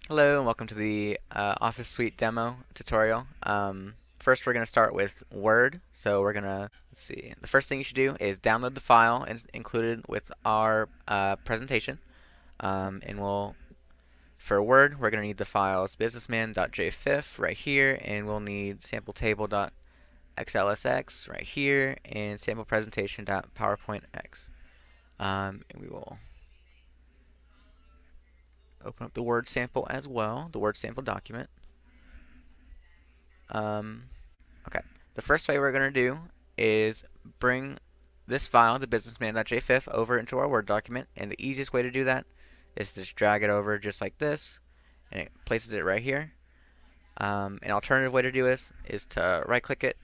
Hello and welcome to the Office Suite demo tutorial. First, we're going to start with Word. So we're going to, let's see, the first thing you should do is download the file included with our presentation. And for Word, we're going to need the files businessman.jfif right here, and we'll need sampletable.xlsx right here, and samplepresentation.powerpointx. And we will open up the Word sample as well, the Word sample document. Um, Okay. The first way we're going to do is bring this file, the businessman.jfif, over into our Word document. And the easiest way to do that is to just drag it over just like this. And it places it right here. An alternative way to do this is to right click it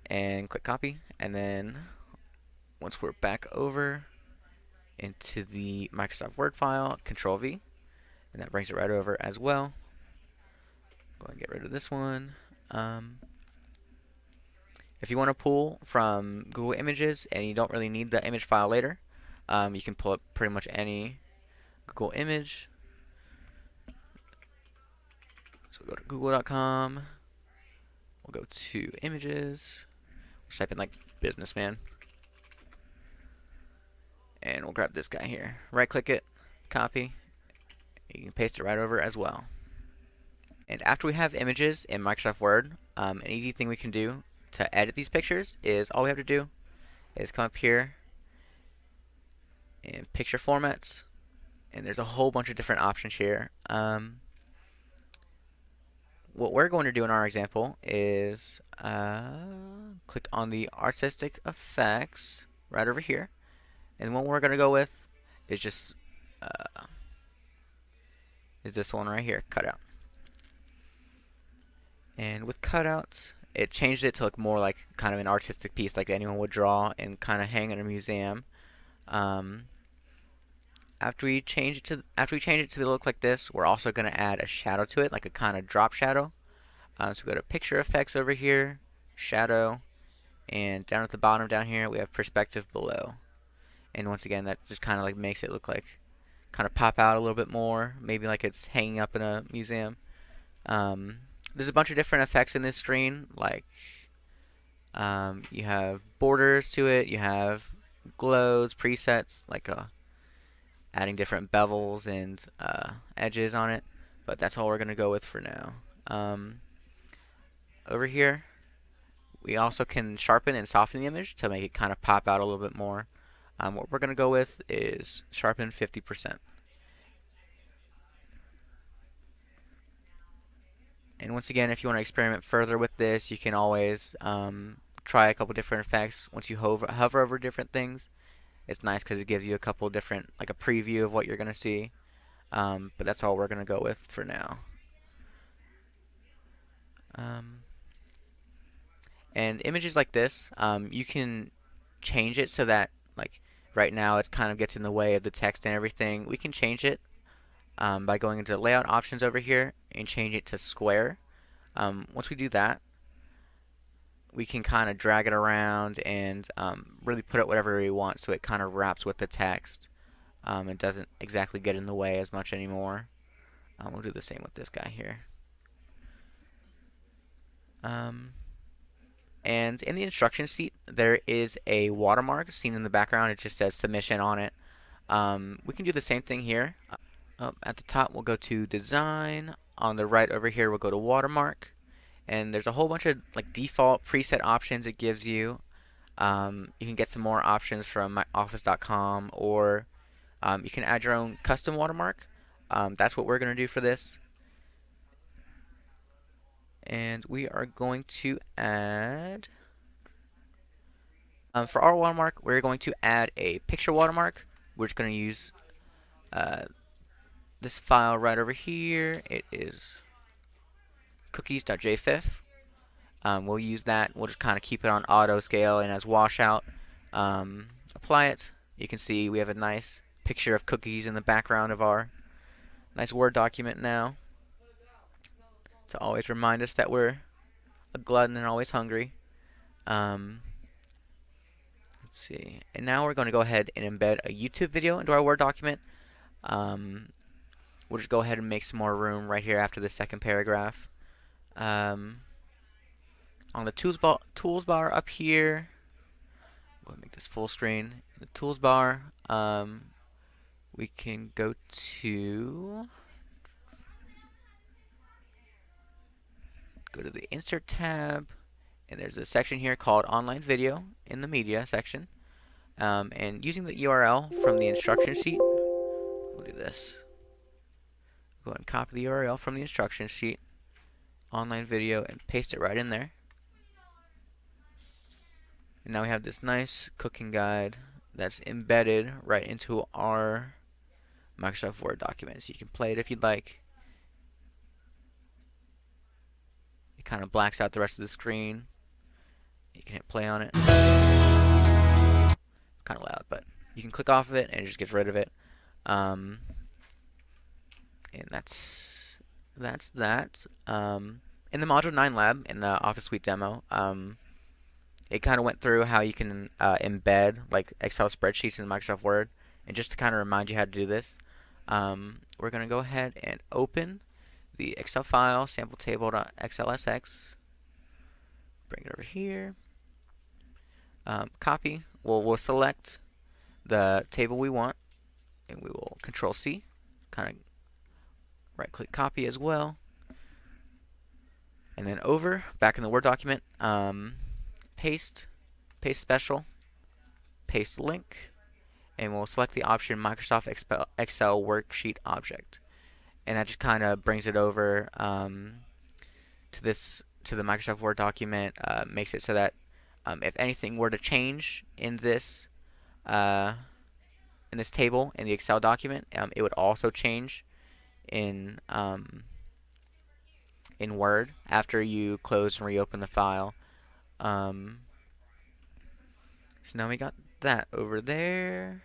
and click copy. And then once we're back over into the Microsoft Word file, Control V. And that brings it right over as well. Go and get rid of this one. Um, If you want to pull from Google Images and you don't really need the image file later, you can pull up pretty much any Google image. So we'll go to google.com. We'll go to images. We'll type in like businessman. And we'll grab this guy here. Right click it, copy. You can paste it right over as well. And after we have images in Microsoft Word, an easy thing we can do to edit these pictures is all we have to do is come up here in picture formats. And there's a whole bunch of different options here. What we're going to do in our example is click on the artistic effects right over here. And what we're going to go with is just is this one right here, cutout. And with cutouts, it changed it to look more like kind of an artistic piece like anyone would draw and kind of hang in a museum. Um, after we change it to look like this, we're also going to add a shadow to it, like a kind of drop shadow. So go to picture effects over here, shadow, and down at the bottom down here we have perspective below. And once again, that just kind of like makes it look like kind of pop out a little bit more, maybe like it's hanging up in a museum. There's a bunch of different effects in this screen, like you have borders to it, you have glows, presets, like adding different bevels and edges on it. But that's all we're gonna go with for now. Over here, we also can sharpen and soften the image to make it kind of pop out a little bit more. What we're going to go with is sharpen 50%. And once again, if you want to experiment further with this, you can always try a couple different effects. Once you hover over different things, it's nice because it gives you a couple different, like a preview of what you're going to see. But that's all we're going to go with for now. And images like this, you can change it so that, like, right now it kind of gets in the way of the text and everything. We can change it by going into layout options over here and change it to square. Once we do that, we can kind of drag it around and really put it whatever we want so it kind of wraps with the text. It doesn't exactly get in the way as much anymore. We'll do the same with this guy here. Um, and in the instruction sheet, there is a watermark seen in the background. It just says submission on it. We can do the same thing here. At the top, we'll go to design. On the right over here, we'll go to watermark. And there's a whole bunch of like default preset options it gives you. You can get some more options from myoffice.com, or you can add your own custom watermark. That's what we're going to do for this. And we are going to add, for our watermark, we're going to add a picture watermark. We're just going to use uh, this file right over here. It is cookies.jfif. We'll use that. We'll just kind of keep it on auto scale and as washout. Apply it. You can see we have a nice picture of cookies in the background of our nice Word document now, to always remind us that we're a glutton and always hungry. Um, let's see. And now we're going to go ahead and embed a YouTube video into our Word document. Um, we'll just go ahead and make some more room right here after the second paragraph. On the tools bar up here, go ahead and make this full screen. The tools bar, we can go to the insert tab, and there's a section here called online video in the media section. And using the URL from the instruction sheet, we'll do this. Go ahead and copy the URL from the instruction sheet, online video, and paste it right in there. And now we have this nice cooking guide that's embedded right into our Microsoft Word document. So you can play it if you'd like. It kind of blacks out the rest of the screen. You can hit play on it. It's kind of loud, but you can click off of it and it just gets rid of it. And that's that. In the Module 9 lab, in the Office Suite demo, it kind of went through how you can embed like Excel spreadsheets in Microsoft Word. And just to kind of remind you how to do this, we're going to go ahead and open the Excel file, sample table.xlsx. Bring it over here. Copy. We'll select the table we want, and we will Control C. Kind of right-click copy as well. And then over, back in the Word document, paste special, paste link, and we'll select the option Microsoft Excel Worksheet Object. And that just kind of brings it over to the Microsoft Word document, makes it so that if anything were to change in this table in the Excel document, it would also change in Word after you close and reopen the file. So now we got that over there.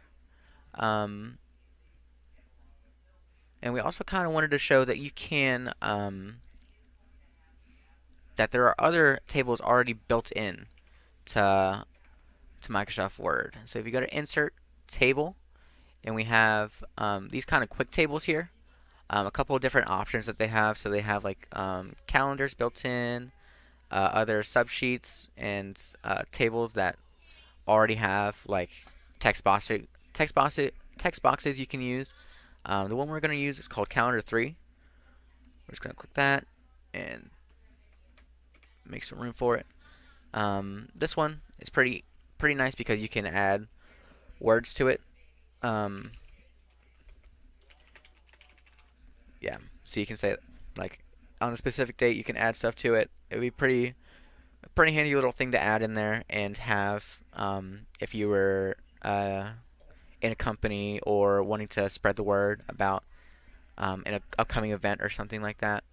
And we also kind of wanted to show that you can that there are other tables already built in to Microsoft Word. So if you go to Insert Table, and we have these kind of quick tables here, a couple of different options that they have. So they have like calendars built in, other subsheets, and tables that already have like text boxes you can use. The one we're going to use is called Calendar 3. We're just going to click that and make some room for it. This one is pretty nice because you can add words to it. Yeah, so you can say like on a specific date you can add stuff to it. It would be pretty handy little thing to add in there and have if you were in a company or wanting to spread the word about an upcoming event or something like that.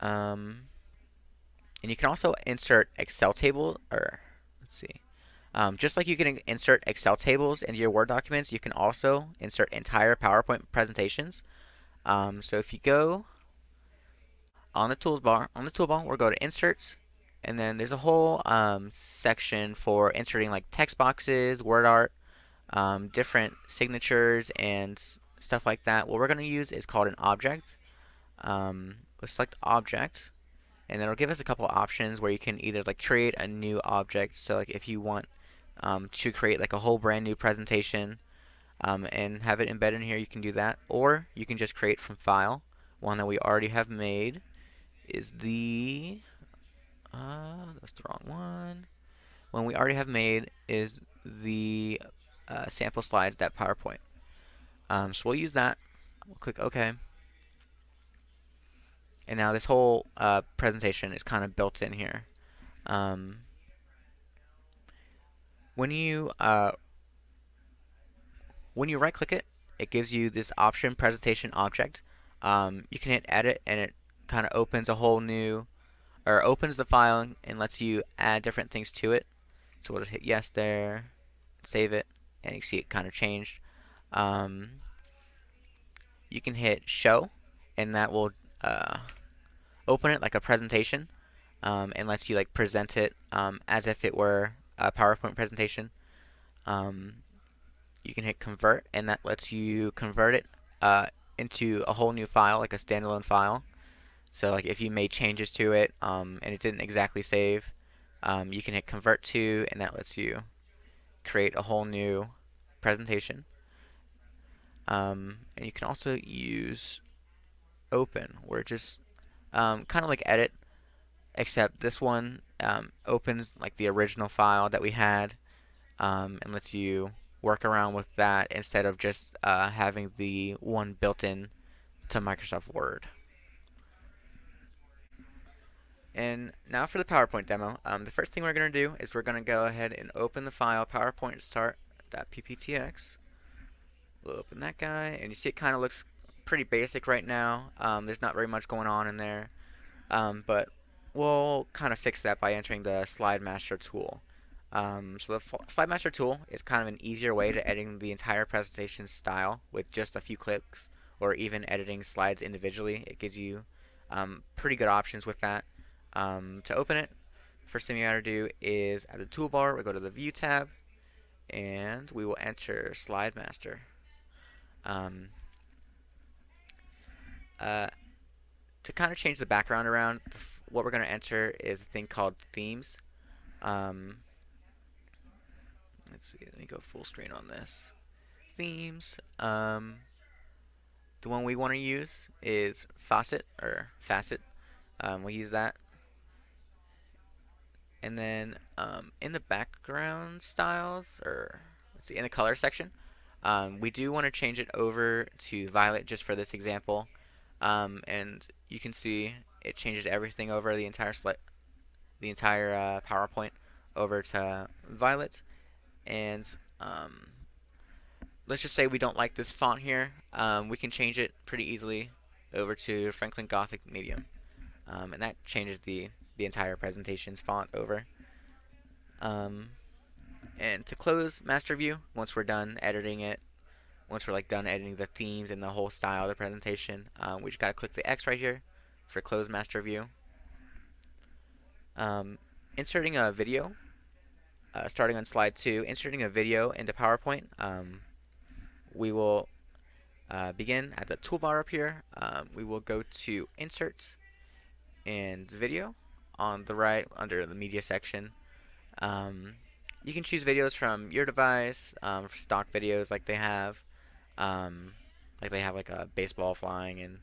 And you can also insert Excel table, or let's see, just like you can insert Excel tables into your Word documents, you can also insert entire PowerPoint presentations. So if you go on the toolbar, we'll go to Insert, and then there's a whole section for inserting like text boxes, word art, different signatures, and stuff like that. What we're going to use is called an object. We'll select object, and then it'll give us a couple options where you can either like create a new object. So like if you want to create like a whole brand new presentation and have it embedded in here, you can do that, or you can just create from file. One that we already have made is the that's the wrong one. One we already have made is the sample slides.PowerPoint. So we'll use that. We'll click OK. And now this whole presentation is kind of built in here. When you right-click it, it gives you this option, Presentation Object. You can hit Edit, and it kind of opens a whole new, or opens the file and lets you add different things to it. So we'll just hit Yes there, save it, and you see it kind of changed. You can hit Show, and that will open it like a presentation, and lets you like present it as if it were a PowerPoint presentation. You can hit Convert, and that lets you convert it into a whole new file, like a standalone file. So like if you made changes to it and it didn't exactly save, you can hit convert to, and that lets you create a whole new presentation. And you can also use open, where it just kind of like edit, except this one opens like the original file that we had and lets you work around with that instead of just having the one built in to Microsoft Word. And now for the PowerPoint demo. The first thing we're going to do is we're going to go ahead and open the file PowerPoint start.pptx. We'll open that guy, and you see it kind of looks pretty basic right now. There's not very much going on in there, but we'll kind of fix that by entering the Slide Master tool. So the Slide Master tool is kind of an easier way to editing the entire presentation style with just a few clicks, or even editing slides individually. It gives you pretty good options with that. To open it, first thing you gotta do is at the toolbar, we go to the View tab, and we will enter Slide Master. Um, to kind of change the background around, what we're going to enter is a thing called themes. Let's see, let me go full screen on this. Themes. The one we want to use is Facet or Facet. We'll use that. And then in the background styles, or let's see, in the color section, we do want to change it over to violet just for this example. And you can see it changes everything over the entire PowerPoint over to violet. And let's just say we don't like this font here. We can change it pretty easily over to Franklin Gothic Medium, and that changes the entire presentation's font over. And to close Master View, once we're done editing it, once we're like done editing the themes and the whole style of the presentation, we just gotta click the X right here for Close Master View. Inserting a video, starting on slide 2, inserting a video into PowerPoint. We will begin at the toolbar up here. We will go to Insert and Video on the right under the Media section. You can choose videos from your device, for stock videos like they have. Like a baseball flying and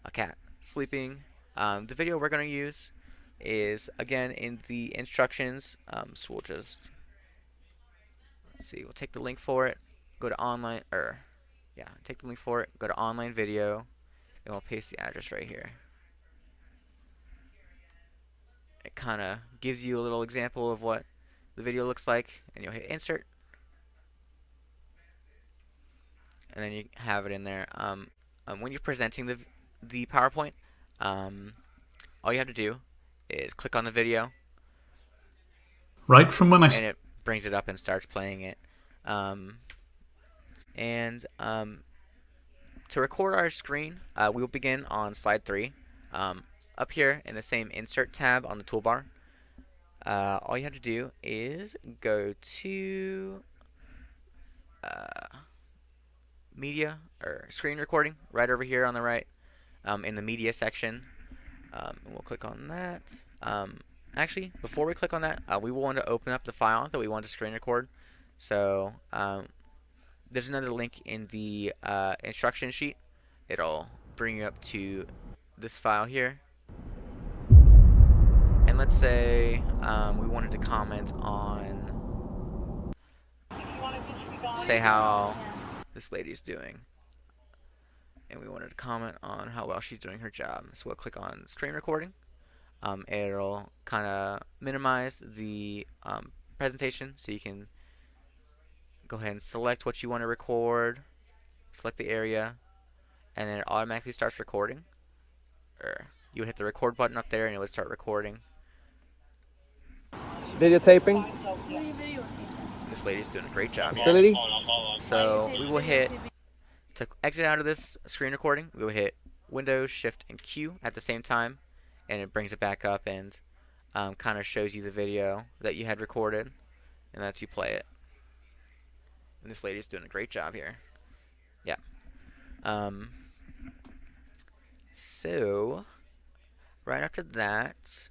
a cat sleeping. The video we're going to use is again in the instructions. So we'll just we'll take the link for it, go to online, take the link for it, go to online video, and we'll paste the address right here. It kind of gives you a little example of what the video looks like, and you'll hit insert, and then you have it in there. When you're presenting the PowerPoint, all you have to do is click on the video, right from when and it brings it up and starts playing it. To record our screen, we will begin on slide 3. Up here in the same Insert tab on the toolbar, all you have to do is go to Media or Screen Recording right over here on the right, in the Media section. And we'll click on that. Actually, before we click on that, we will want to open up the file that we want to screen record. So there's another link in the instruction sheet. It'll bring you up to this file here. And let's say we wanted to comment on, say, how this lady's doing. And we wanted to comment on how well she's doing her job. So we'll click on screen recording. It'll kind of minimize the presentation, so you can go ahead and select what you want to record, select the area, and then it automatically starts recording. Or you would hit the record button up there and it would start recording. Videotaping. This lady's doing a great job. Facility. So we will hit, to exit out of this screen recording, we will hit Windows, Shift, and Q at the same time, and it brings it back up and kind of shows you the video that you had recorded, and lets you play it. And this lady's doing a great job here. Yeah. So right after that,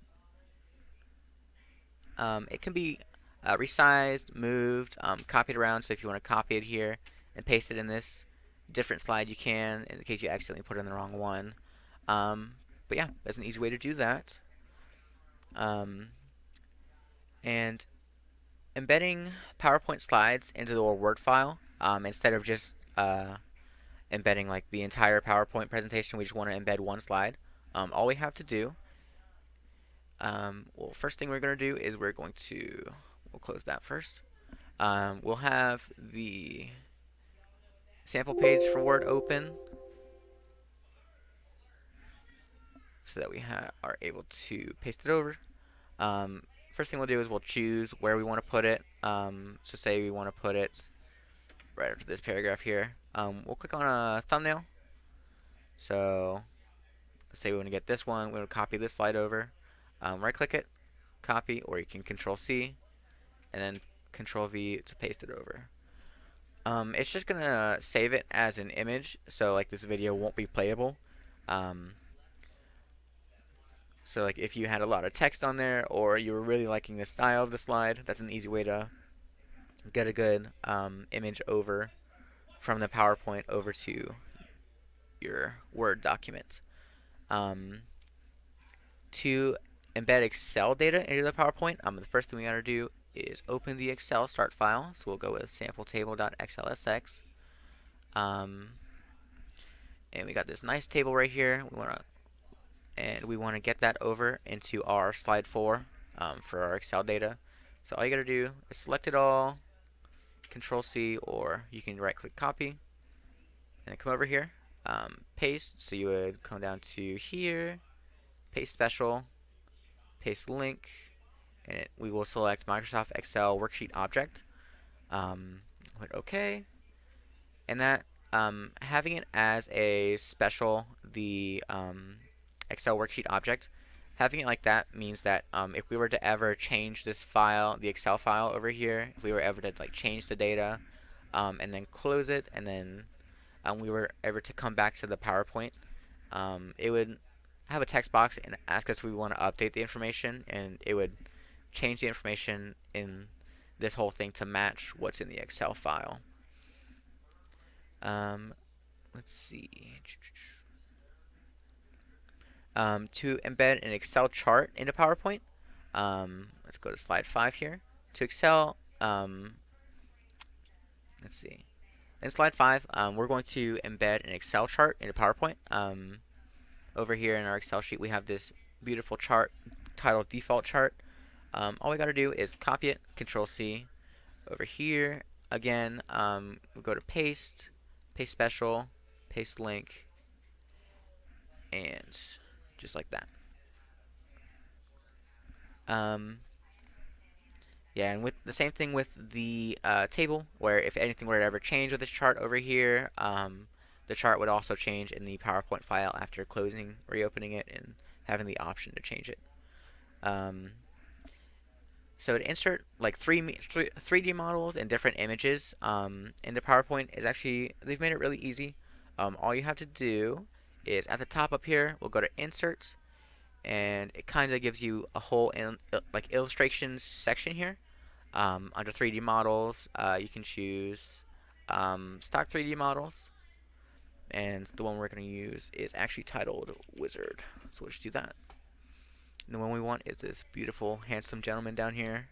it can be resized, moved, copied around. So if you want to copy it here and paste it in this different slide, you can, in case you accidentally put it in the wrong one. But yeah, that's an easy way to do that. And embedding PowerPoint slides into the Word file, instead of just embedding like the entire PowerPoint presentation, we just want to embed one slide. All we have to do, well, first thing we're going to do is we'll close that first. We'll have the sample page for Word open so that we are able to paste it over. First thing we'll do is we'll choose where we want to put it. So say we want to put it right after this paragraph here. We'll click on a thumbnail. So let's say we want to get this one. We want to copy this slide over. Right click it, copy, or you can Control C and then Control V to paste it over. It's just gonna save it as an image, so like this video won't be playable. So like if you had a lot of text on there, or you were really liking the style of the slide, that's an easy way to get a good image over from the PowerPoint over to your Word document. To embed Excel data into the PowerPoint, the first thing we gotta do is open the Excel start file. So we'll go with sampletable.xlsx. And we got this nice table right here. We want to get that over into our slide 4 for our Excel data. So all you gotta do is select it all, Control C, or you can right click copy, and then come over here, paste. So you would come down to here, paste special, paste link, and we will select Microsoft Excel worksheet object. Click OK, and that having it as a special, the Excel worksheet object, having it like that means that if we were to ever change this file, the Excel file over here, if we were ever to like change the data and then close it, and then we were ever to come back to the PowerPoint, it would have a text box and ask us if we want to update the information, and it would change the information in this whole thing to match what's in the Excel file. Let's see. To embed an Excel chart into PowerPoint, let's go to slide 5 here. To Excel, let's see. In slide 5, we're going to embed an Excel chart into PowerPoint. Over here in our Excel sheet, we have this beautiful chart titled Default Chart. All we got to do is copy it, Control C. Over here, again, we go to Paste, Paste Special, Paste Link, and just like that. Yeah, and with the same thing with the table, where if anything were to ever change with this chart over here, the chart would also change in the PowerPoint file after closing, reopening it, and having the option to change it. So to insert like 3D models and different images into PowerPoint is actually, they've made it really easy. All you have to do is at the top up here, we'll go to Insert, and it kind of gives you a whole like illustrations section here. Under 3D models, you can choose stock 3D models, and the one we're going to use is actually titled Wizard. So we'll just do that. And the one we want is this beautiful, handsome gentleman down here.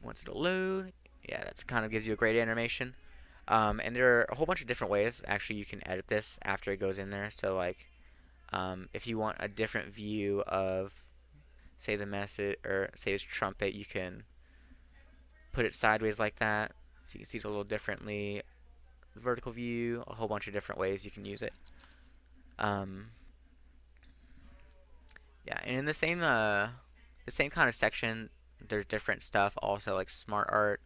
Once it'll load, yeah, that kind of gives you a great animation. And there are a whole bunch of different ways actually you can edit this after it goes in there. So like, if you want a different view of, say, the message, or say his trumpet, you can put it sideways like that, so you can see it a little differently. The vertical view, a whole bunch of different ways you can use it. Yeah, and in the same kind of section, there's different stuff also, like Smart Art,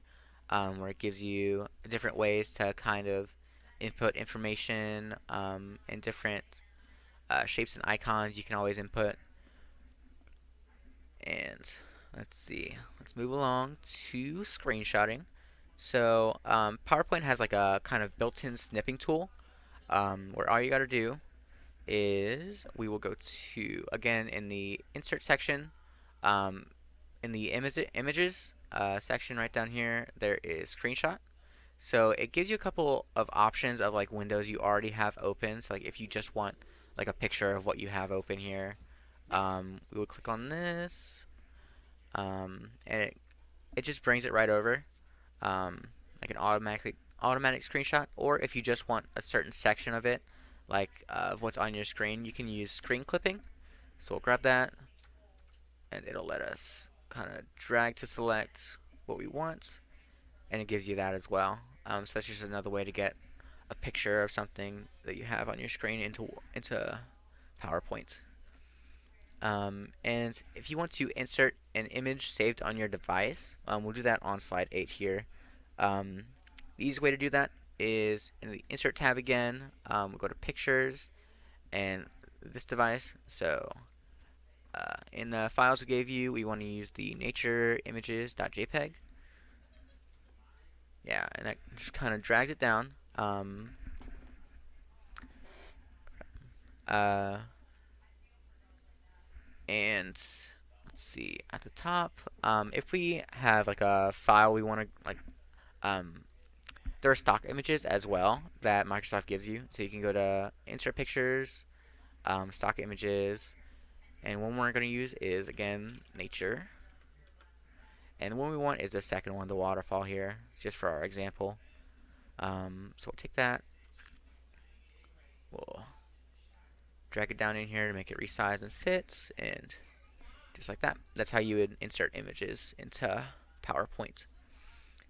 where it gives you different ways to kind of input information, and different shapes and icons you can always input. And let's see, let's move along to screenshotting. So PowerPoint has like a kind of built-in snipping tool where all you got to do is we will go to, again, in the insert section, um, in the images section right down here, there is screenshot. So it gives you a couple of options of like windows you already have open. So like if you just want like a picture of what you have open here, we would click on this, and it just brings it right over, like an automatic screenshot. Or if you just want a certain section of it, like of what's on your screen, you can use screen clipping. So we'll grab that, and it'll let us kind of drag to select what we want, and it gives you that as well. So that's just another way to get a picture of something that you have on your screen into PowerPoint. And if you want to insert an image saved on your device, we'll do that on slide 8 here. The easiest way to do that is in the Insert tab again. We'll go to Pictures and this device. So in the files we gave you, we want to use the nature images.jpg. Yeah, and that just kind of drags it down. Uh, and let's see at the top. If we have like a file we want to there are stock images as well that Microsoft gives you. So you can go to Insert Pictures, Stock Images, and one we're going to use is again Nature. And the one we want is the second one, the waterfall here, just for our example. So we'll take that. We'll drag it down in here to make it resize and fit, and just like that. That's how you would insert images into PowerPoint.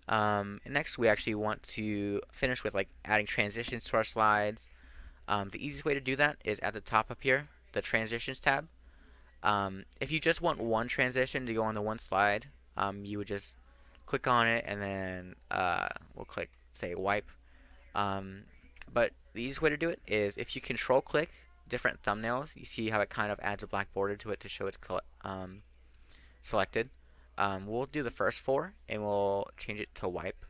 And next, we actually want to finish with like adding transitions to our slides. The easiest way to do that is at the top up here, the Transitions tab. If you just want one transition to go on the one slide, you would just click on it, and then we'll click, say, wipe. But the easiest way to do it is if you control click different thumbnails, you see how it kind of adds a black border to it to show it's selected. We'll do the first 4 and we'll change it to wipe.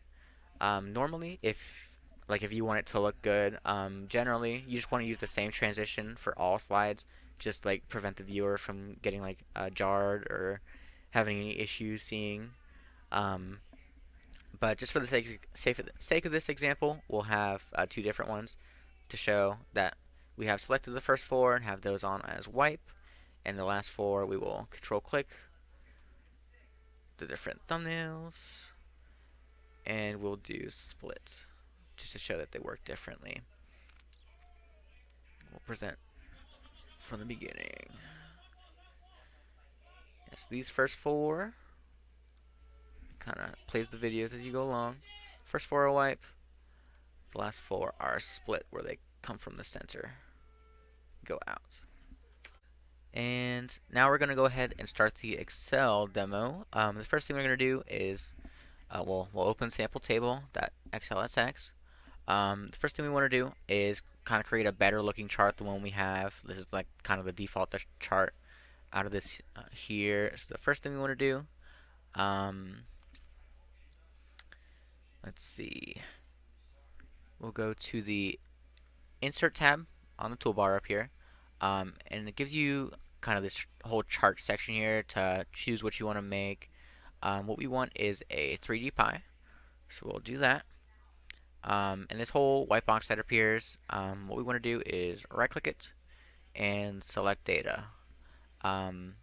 Normally, if you want it to look good, generally you just want to use the same transition for all slides, just like prevent the viewer from getting like jarred or having any issues seeing. But just for the sake of this example, we'll have 2 different ones to show that we have selected the first 4 and have those on as wipe, and the last 4 we will control click the different thumbnails, and we'll do split just to show that they work differently. We'll present from the beginning. Yes, these first 4 kind of plays the videos as you go along. First 4 are wipe, the last 4 are split, where they come from the center, go out. And now we're going to go ahead and start the Excel demo. The first thing we're going to do is we'll open sample table.xlsx. The first thing we want to do is kind of create a better looking chart than one we have. This is like kind of the default chart out of this here. So the first thing we want to do, let's see, we'll go to the Insert tab on the toolbar up here, and it gives you kind of this whole chart section here to choose what you want to make. What we want is a 3D pie, so we'll do that. And this whole white box that appears, what we want to do is right click it and select data. And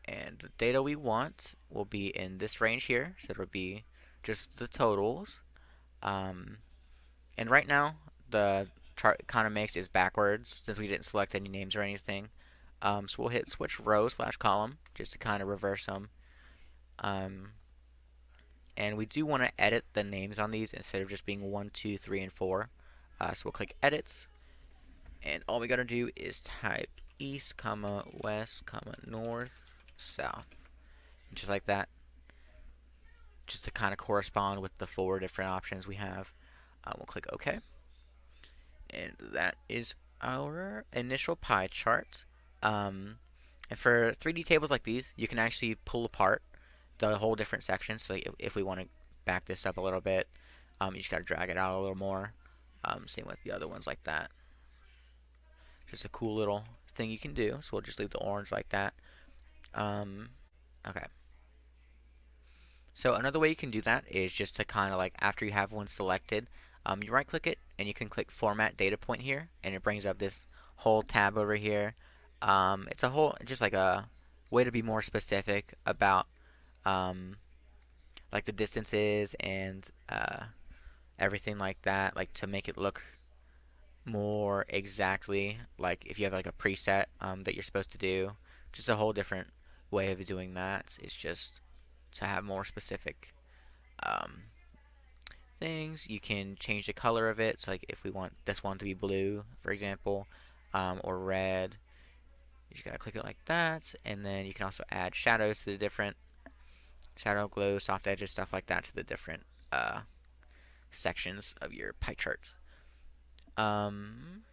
the data we want will be in this range here, so it'll be just the totals. And right now the chart kind of makes is backwards since we didn't select any names or anything. So we'll hit switch row / column just to kind of reverse them. And we do want to edit the names on these instead of just being 1, 2, 3, and 4. So we'll click edits, and all we gotta do is type east, west, north, south, just like that, just to kind of correspond with the 4 different options we have. We'll click OK, and that is our initial pie chart. And for 3D tables like these, you can actually pull apart the whole different sections. So if we want to back this up a little bit. You just gotta drag it out a little more. Same with the other ones like that. Just a cool little thing you can do. So we'll just leave the orange like that. Okay. So another way you can do that is just to kind of like after you have one selected, you right click it and you can click Format Data Point here, and it brings up this whole tab over here. It's a whole just like a way to be more specific about like the distances and everything like that, like to make it look more exactly like if you have like a preset that you're supposed to do. Just a whole different way of doing that. It's just to have more specific um, things. You can change the color of it. So like if we want this one to be blue, for example, or red, you just gotta click it like that, and then you can also add shadows to the different shadow, glow, soft edges, stuff like that to the different sections of your pie charts. Um,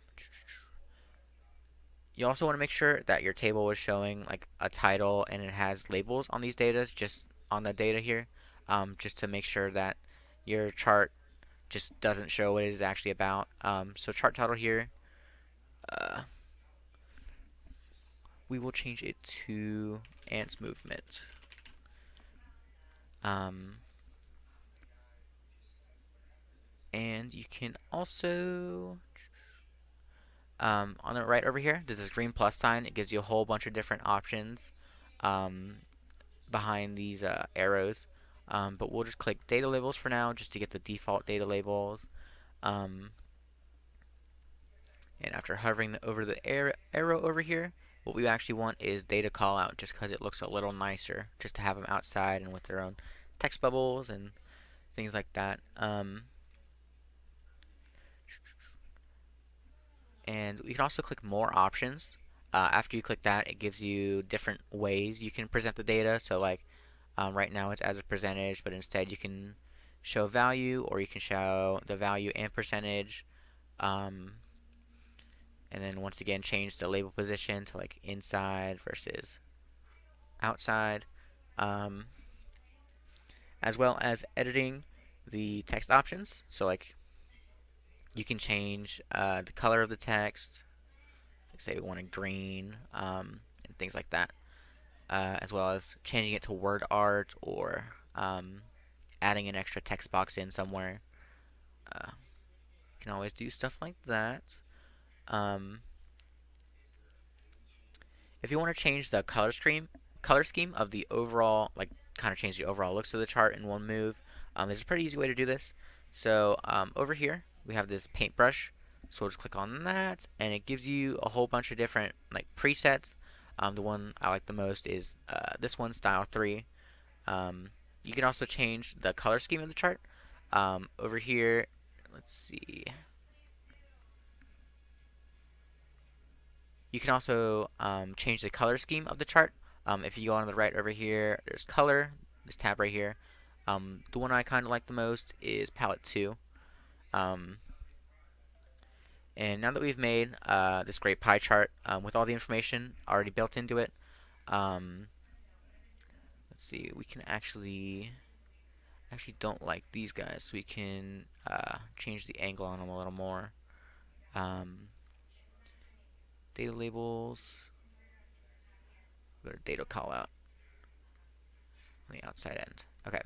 you also want to make sure that your table is showing like a title and it has labels on these data, just on the data here, just to make sure that your chart just doesn't show what it is actually about. So chart title here, uh, we will change it to ants movement. And you can also on the right over here, there's this green plus sign. It gives you a whole bunch of different options um, behind these arrows. But we'll just click data labels for now, just to get the default data labels. And after hovering over the arrow over here, what we actually want is data callout, just because it looks a little nicer, just to have them outside and with their own text bubbles and things like that. And we can also click more options. After you click that, it gives you different ways you can present the data. So like right now it's as a percentage, but instead you can show value, or you can show the value and percentage. And then once again change the label position to like inside versus outside, as well as editing the text options. So like you can change the color of the text, like say we wanted green, and things like that, as well as changing it to word art, or adding an extra text box in somewhere. You can always do stuff like that. Um, if you want to change the color scheme of the overall, like kind of change the overall looks of the chart in one move, there's a pretty easy way to do this. So over here we have this paintbrush. So we'll just click on that, and it gives you a whole bunch of different like presets. The one I like the most is this one, Style 3. You can also change the color scheme of the chart. Over here, let's see. You can also change the color scheme of the chart. If you go on the right over here, there's color, this tab right here. The one I kind of like the most is palette 2. And now that we've made this great pie chart with all the information already built into it, let's see, we can actually don't like these guys, so we can change the angle on them a little more. Data labels, go to data callout on the outside end. Okay.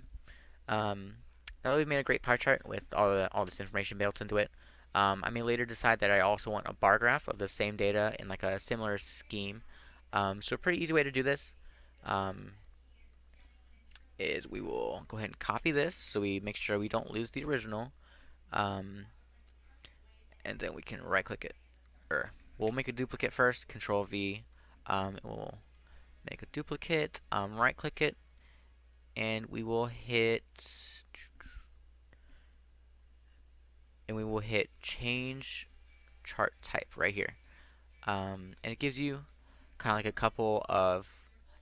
Now that we've made a great pie chart with all this information built into it, I may later decide that I also want a bar graph of the same data in like a similar scheme. So a pretty easy way to do this is we will go ahead and copy this so we make sure we don't lose the original. And then we can right click it, or we'll make a duplicate first, Control V. We'll make a duplicate, right click it, and we will hit change chart type right here. And it gives you kind of like a couple of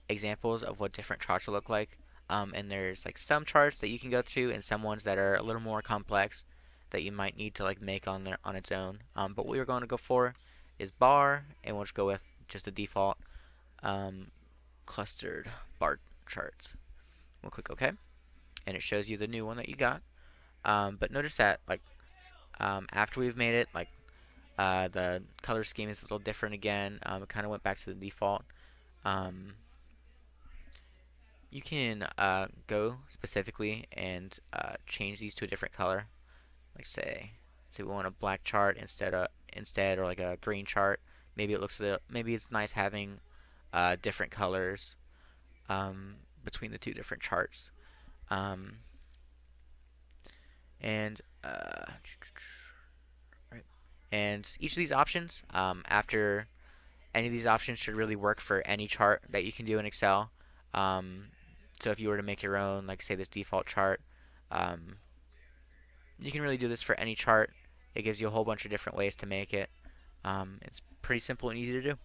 examples of what different charts will look like. And there's like some charts that you can go through, and some ones that are a little more complex that you might need to like make on its own. But what we're going to go for is bar, and we'll just go with just the default clustered bar charts. We'll click OK, and it shows you the new one that you got. But notice that like after we've made it, like the color scheme is a little different again. It kind of went back to the default. Um, you can go specifically and change these to a different color. Like say we want a black chart instead, or like a green chart. Maybe it's nice having different colors between the two different charts. Um, and right. And each of these options, after any of these options should really work for any chart that you can do in Excel. Um, so if you were to make your own, like say this default chart, um, you can really do this for any chart. It gives you a whole bunch of different ways to make it. It's pretty simple and easy to do.